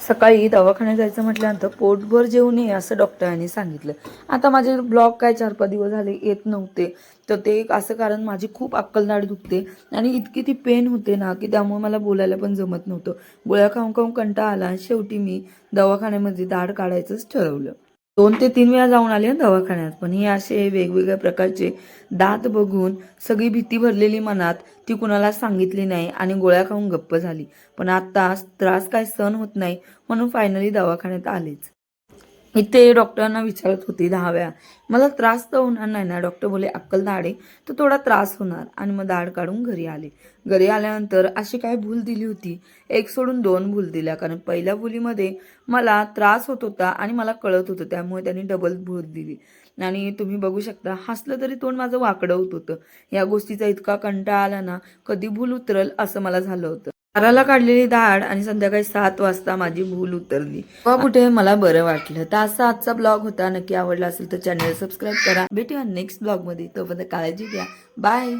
सकाळी दवाखान्यात जायचं म्हटल्यानंतर पोटभर जेवू नये असं डॉक्टरांनी सांगितलं. आता माझे ब्लॉग काय 4-5 दिवस झाले येत नव्हते. तर ते एक असं कारण माझी खूप अक्कलदाढ दुखते आणि इतकी ती पेन होते ना, की त्यामुळे मला बोलायला पण जमत नव्हतं. गोळ्या खाऊन खाऊन कंटाळा आला आणि शेवटी मी दवाखान्यामध्ये दाढ काढायचंच ठरवलं. 2 ते 3 वेळा जाऊन आले दवाखान्यात. पण हे असे वेगवेगळ्या प्रकारचे दात बघून सगळी भीती भरलेली मनात ती कुणाला सांगितली नाही आणि गोळ्या खाऊन गप्प झाली. पण आता त्रास काय सहन होत नाही म्हणून फायनली दवाखान्यात आलेच. इथे डॉक्टरांना विचारत होती 10 वेळा, मला त्रास तर होणार नाही ना? डॉक्टर बोलले अक्कल आहे तर थोडा त्रास होणार आणि मग दाढ काढून घरी आले. घरी आल्यानंतर अशी काय भूल दिली होती, एक सोडून 2 भूल दिल्या. कारण पहिल्या भुलीमध्ये मला त्रास होत होता आणि मला कळत होतं, त्यामुळे त्यांनी डबल भूल दिली. आणि तुम्ही बघू शकता हसलं तरी तोंड माझं वाकडं होत होतं. या गोष्टीचा इतका कंटाळा आला ना, कधी भूल उतरल असं मला झालं होतं. 12ला काढलेली दाढ आणि संध्याकाळी 7 वाजता माझी भूल उतरली. तेव्हा कुठे मला बरं वाटलं. तर असा आजचा ब्लॉग होता. नक्की आवडला असेल तर चॅनल सबस्क्राईब करा. भेटूया नेक्स्ट ब्लॉगमध्ये. तोपर्यंत काळजी घ्या. बाय.